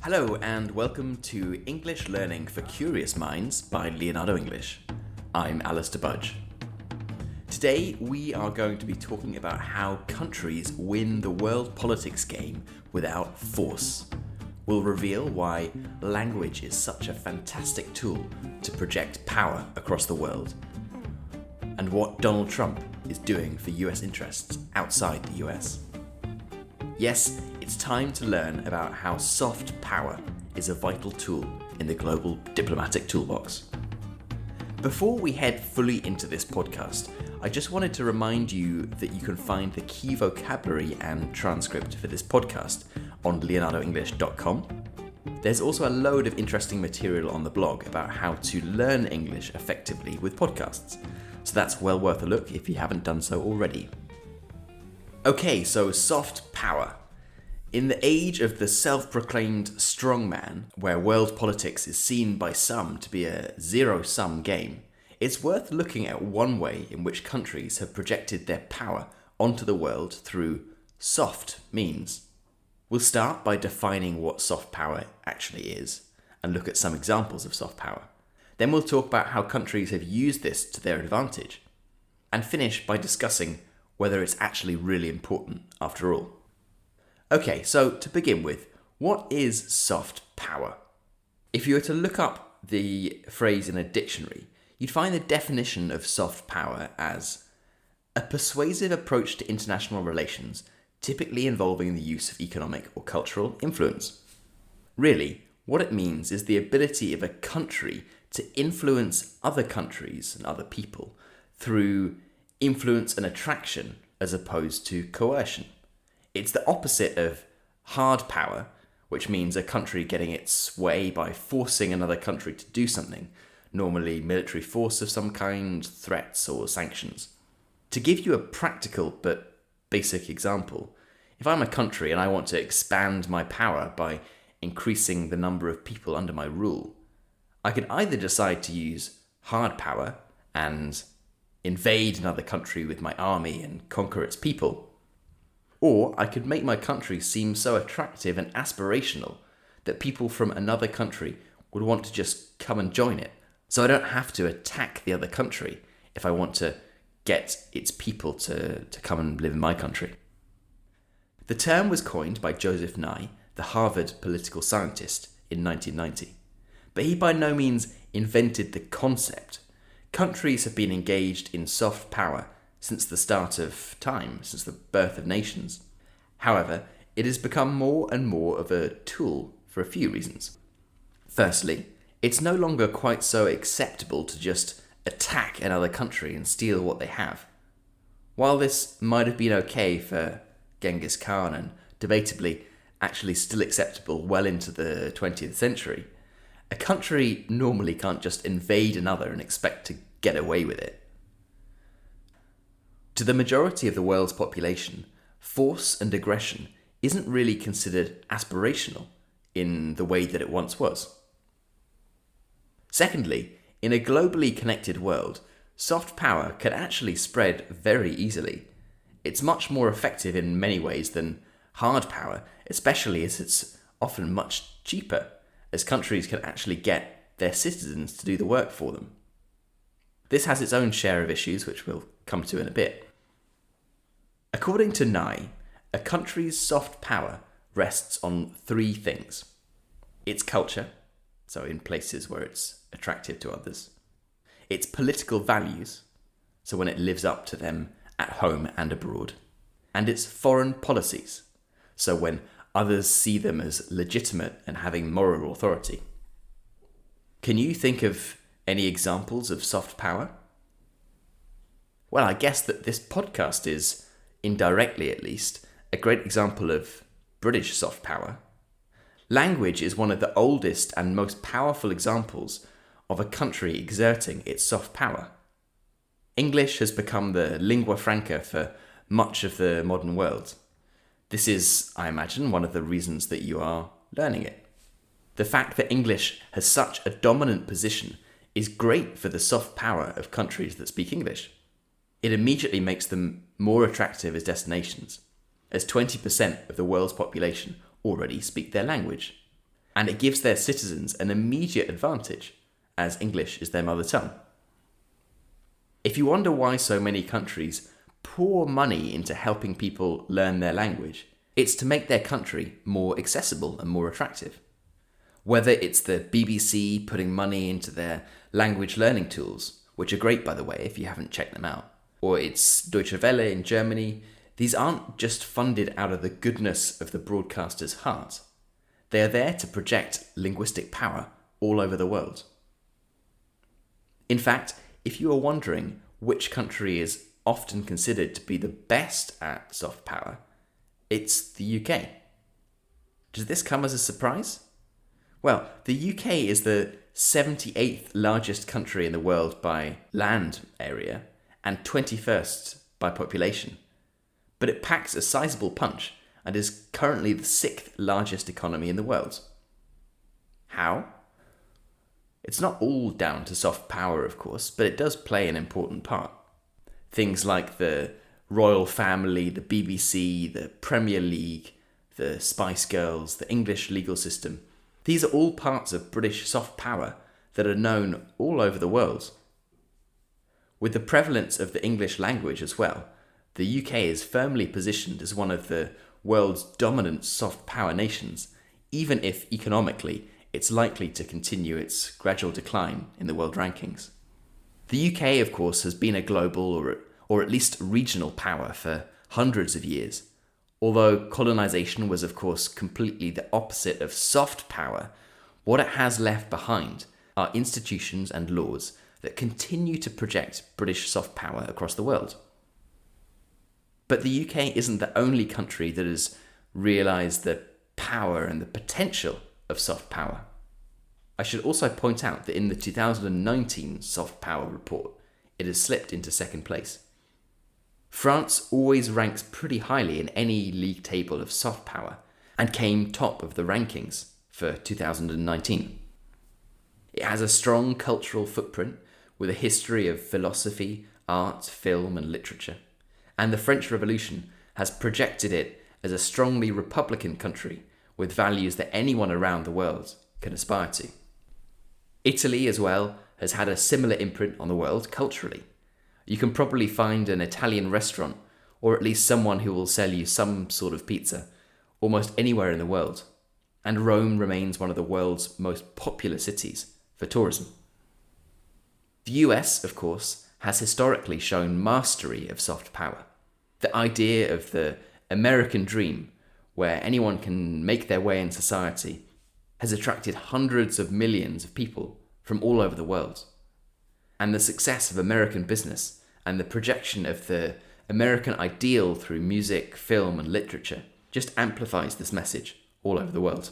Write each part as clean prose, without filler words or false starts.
Hello and welcome to English Learning for Curious Minds by Leonardo English. I'm Alistair Budge. Today we are going to be talking about how countries win the world politics game without force. We'll reveal why language is such a fantastic tool to project power across the world, and what Donald Trump is doing for US interests outside the US. Yes, it's time to learn about how soft power is a vital tool in the global diplomatic toolbox. Before we head fully into this podcast, I just wanted to remind you that you can find the key vocabulary and transcript for this podcast on leonardoenglish.com. There's also a load of interesting material on the blog about how to learn English effectively with podcasts, so that's well worth a look if you haven't done so already. Okay, so soft power. In the age of the self-proclaimed strongman, where world politics is seen by some to be a zero-sum game, it's worth looking at one way in which countries have projected their power onto the world through soft means. We'll start by defining what soft power actually is, and look at some examples of soft power. Then we'll talk about how countries have used this to their advantage, and finish by discussing whether it's actually really important after all. Okay, so to begin with, what is soft power? If you were to look up the phrase in a dictionary, you'd find the definition of soft power as a persuasive approach to international relations, typically involving the use of economic or cultural influence. Really, what it means is the ability of a country to influence other countries and other people through influence and attraction as opposed to coercion. It's the opposite of hard power, which means a country getting its sway by forcing another country to do something, normally military force of some kind, threats or sanctions. To give you a practical but basic example, if I'm a country and I want to expand my power by increasing the number of people under my rule, I can either decide to use hard power and invade another country with my army and conquer its people, or I could make my country seem so attractive and aspirational that people from another country would want to just come and join it. So I don't have to attack the other country if I want to get its people to come and live in my country. The term was coined by Joseph Nye, the Harvard political scientist, in 1990. But he by no means invented the concept. Countries have been engaged in soft power since the start of time, since the birth of nations. However, it has become more and more of a tool for a few reasons. Firstly, it's no longer quite so acceptable to just attack another country and steal what they have. While this might have been okay for Genghis Khan and debatably actually still acceptable well into the 20th century, a country normally can't just invade another and expect to get away with it. To the majority of the world's population, force and aggression isn't really considered aspirational in the way that it once was. Secondly, in a globally connected world, soft power can actually spread very easily. It's much more effective in many ways than hard power, especially as it's often much cheaper, as countries can actually get their citizens to do the work for them. This has its own share of issues, which we'll come to in a bit. According to Nye, a country's soft power rests on three things. Its culture, so in places where it's attractive to others. Its political values, so when it lives up to them at home and abroad. And its foreign policies, so when others see them as legitimate and having moral authority. Can you think of any examples of soft power? Well, I guess that this podcast is, indirectly at least, a great example of British soft power. Language is one of the oldest and most powerful examples of a country exerting its soft power. English has become the lingua franca for much of the modern world. This is, I imagine, one of the reasons that you are learning it. The fact that English has such a dominant position is great for the soft power of countries that speak English. It immediately makes them more attractive as destinations, as 20% of the world's population already speak their language. and it gives their citizens an immediate advantage, as English is their mother tongue. If you wonder why so many countries pour money into helping people learn their language, it's to make their country more accessible and more attractive. Whether it's the BBC putting money into their language learning tools, which are great by the way if you haven't checked them out, or it's Deutsche Welle in Germany, these aren't just funded out of the goodness of the broadcaster's heart. They are there to project linguistic power all over the world. In fact, if you are wondering which country is often considered to be the best at soft power, it's the UK. Does this come as a surprise? Well, the UK is the 78th largest country in the world by land area and 21st by population. But it packs a sizable punch and is currently the 6th largest economy in the world. How? It's not all down to soft power, of course, but it does play an important part. Things like the royal family, the BBC, the Premier League, the Spice Girls, the English legal system, these are all parts of British soft power that are known all over the world. With the prevalence of the English language as well, the UK is firmly positioned as one of the world's dominant soft power nations, even if economically it's likely to continue its gradual decline in the world rankings. The UK, of course, has been a global or at least regional power for hundreds of years. Although colonization was, of course, completely the opposite of soft power, what it has left behind are institutions and laws that continue to project British soft power across the world. But the UK isn't the only country that has realised the power and the potential of soft power. I should also point out that in the 2019 soft power report, it has slipped into second place. France always ranks pretty highly in any league table of soft power and came top of the rankings for 2019. It has a strong cultural footprint with a history of philosophy, art, film and literature, and the French Revolution has projected it as a strongly republican country with values that anyone around the world can aspire to. Italy as well has had a similar imprint on the world culturally. You can probably find an Italian restaurant, or at least someone who will sell you some sort of pizza, almost anywhere in the world. And Rome remains one of the world's most popular cities for tourism. The US, of course, has historically shown mastery of soft power. The idea of the American dream, where anyone can make their way in society, has attracted hundreds of millions of people from all over the world. And the success of American business and the projection of the American ideal through music, film and literature just amplifies this message all over the world.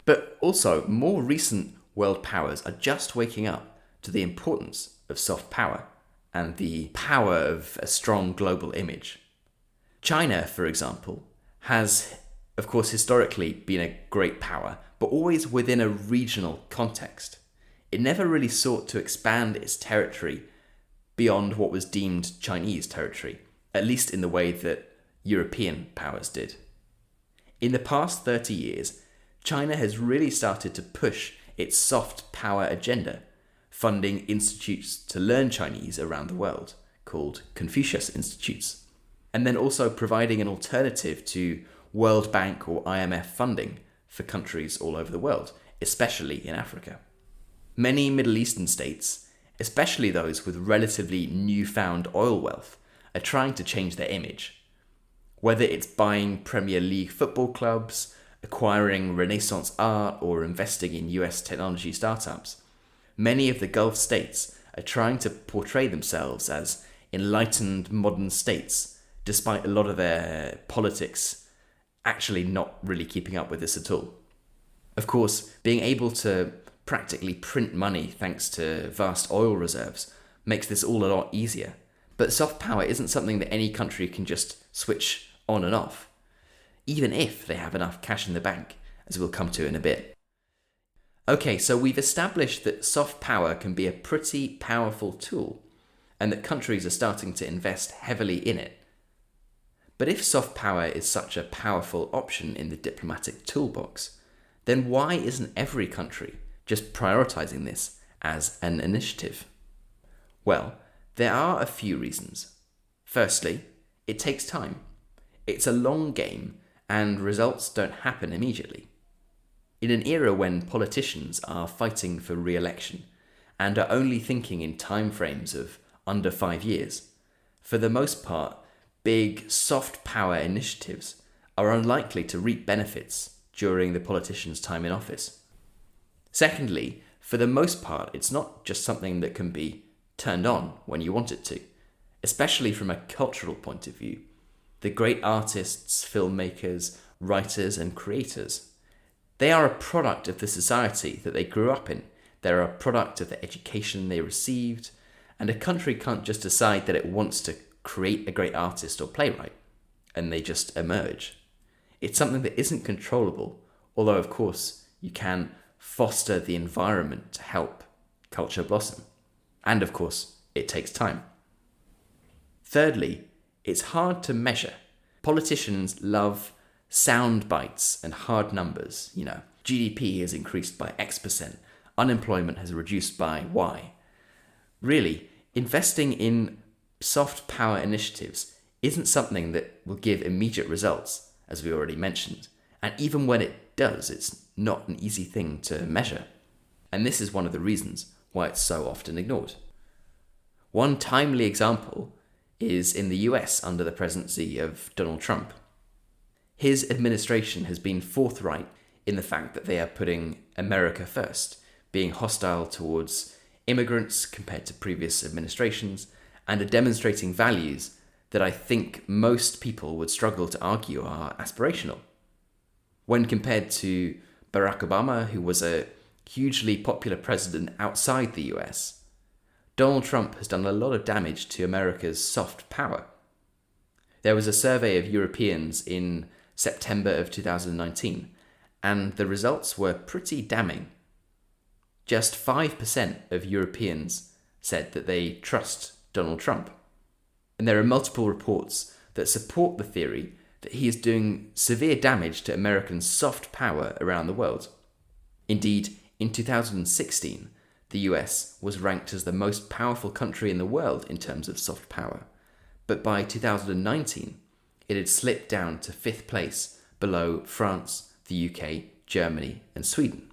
But also, more recent world powers are just waking up to the importance of soft power and the power of a strong global image. China, for example, has, of course, historically been a great power, but always within a regional context. It never really sought to expand its territory beyond what was deemed Chinese territory, at least in the way that European powers did. In the past 30 years, China has really started to push its soft power agenda, funding institutes to learn Chinese around the world, called Confucius Institutes, and then also providing an alternative to World Bank or IMF funding for countries all over the world, especially in Africa. Many Middle Eastern states, especially those with relatively newfound oil wealth, are trying to change their image. Whether it's buying Premier League football clubs, acquiring Renaissance art, or investing in US technology startups, many of the Gulf states are trying to portray themselves as enlightened modern states, despite a lot of their politics actually not really keeping up with this at all. Of course, being able to practically print money thanks to vast oil reserves makes this all a lot easier. But soft power isn't something that any country can just switch on and off, even if they have enough cash in the bank, as we'll come to in a bit. Okay, so we've established that soft power can be a pretty powerful tool, and that countries are starting to invest heavily in it. But if soft power is such a powerful option in the diplomatic toolbox, then why isn't every country just prioritizing this as an initiative? Well, there are a few reasons. Firstly, it takes time. It's a long game and results don't happen immediately. In an era when politicians are fighting for re-election and are only thinking in timeframes of under 5 years, for the most part, big soft power initiatives are unlikely to reap benefits during the politician's time in office. Secondly, for the most part, it's not just something that can be turned on when you want it to, especially from a cultural point of view. The great artists, filmmakers, writers, and creators, they are a product of the society that they grew up in. They're a product of the education they received, and a country can't just decide that it wants to create a great artist or playwright, and they just emerge. It's something that isn't controllable, although of course you can foster the environment to help culture blossom. And of course, it takes time. Thirdly, it's hard to measure. Politicians love sound bites and hard numbers. GDP has increased by X%, unemployment has reduced by Y. Really, investing in soft power initiatives isn't something that will give immediate results, as we already mentioned. And even when it does, it's not an easy thing to measure. And this is one of the reasons why it's so often ignored. One timely example is in the US under the presidency of Donald Trump. His administration has been forthright in the fact that they are putting America first, being hostile towards immigrants compared to previous administrations, and are demonstrating values that I think most people would struggle to argue are aspirational. When compared to Barack Obama, who was a hugely popular president outside the US, Donald Trump has done a lot of damage to America's soft power. There was a survey of Europeans in September of 2019, and the results were pretty damning. Just 5% of Europeans said that they trust Donald Trump. And there are multiple reports that support the theory that he is doing severe damage to American soft power around the world. Indeed, in 2016, the US was ranked as the most powerful country in the world in terms of soft power. But by 2019, it had slipped down to 5th place below France, the UK, Germany, and Sweden.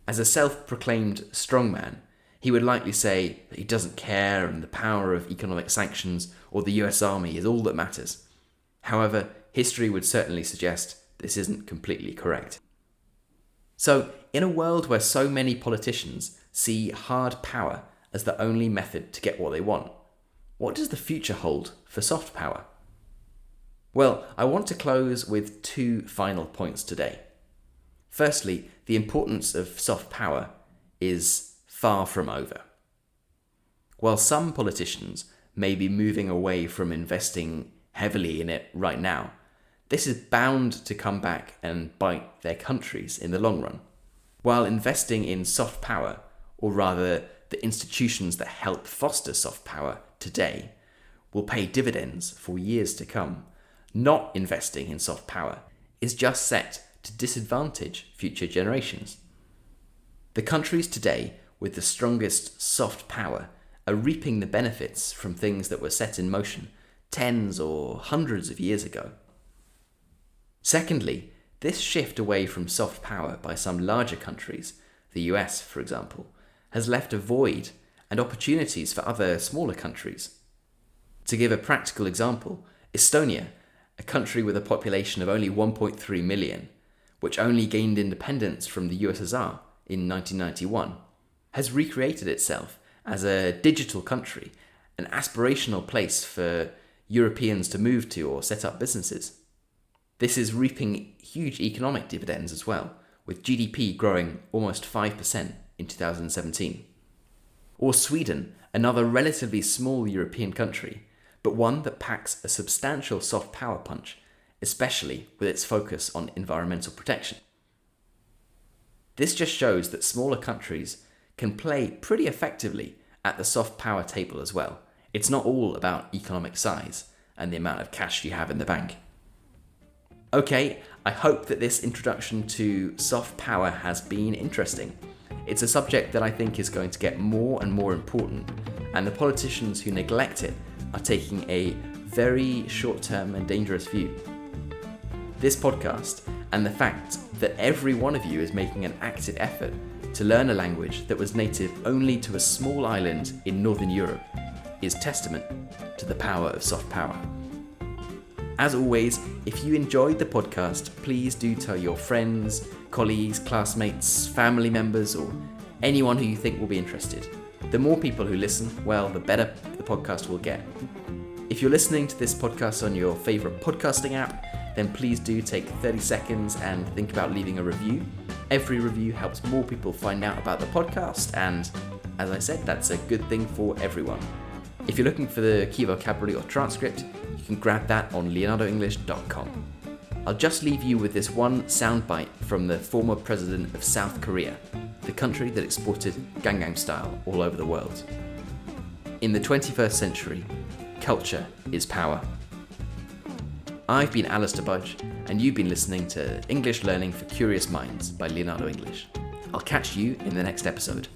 As a self-proclaimed strongman, he would likely say that he doesn't care and the power of economic sanctions or the US Army is all that matters. However, history would certainly suggest this isn't completely correct. So, in a world where so many politicians see hard power as the only method to get what they want, what does the future hold for soft power? Well, I want to close with 2 final points today. Firstly, the importance of soft power is far from over. While some politicians may be moving away from investing heavily in it right now, this is bound to come back and bite their countries in the long run. While investing in soft power, or rather the institutions that help foster soft power today, will pay dividends for years to come, not investing in soft power is just set to disadvantage future generations. The countries today with the strongest soft power are reaping the benefits from things that were set in motion tens or hundreds of years ago. Secondly, this shift away from soft power by some larger countries, the US for example, has left a void and opportunities for other smaller countries. To give a practical example, Estonia, a country with a population of only 1.3 million, which only gained independence from the USSR in 1991, has recreated itself as a digital country, an aspirational place for Europeans to move to or set up businesses. This is reaping huge economic dividends as well, with GDP growing almost 5% in 2017. Or Sweden, another relatively small European country, but one that packs a substantial soft power punch, especially with its focus on environmental protection. This just shows that smaller countries can play pretty effectively at the soft power table as well. It's not all about economic size and the amount of cash you have in the bank. Okay, I hope that this introduction to soft power has been interesting. It's a subject that I think is going to get more and more important, and the politicians who neglect it are taking a very short-term and dangerous view. This podcast, and the fact that every one of you is making an active effort to learn a language that was native only to a small island in Northern Europe, is testament to the power of soft power. As always, if you enjoyed the podcast, please do tell your friends, colleagues, classmates, family members, or anyone who you think will be interested. The more people who listen, well, the better the podcast will get. If you're listening to this podcast on your favourite podcasting app, then please do take 30 seconds and think about leaving a review. Every review helps more people find out about the podcast, and as I said, that's a good thing for everyone. If you're looking for the key vocabulary or transcript, you can grab that on leonardoenglish.com. I'll just leave you with this one soundbite from the former president of South Korea, the country that exported Gangnam Style all over the world. In the 21st century, culture is power. I've been Alistair Budge, and you've been listening to English Learning for Curious Minds by Leonardo English. I'll catch you in the next episode.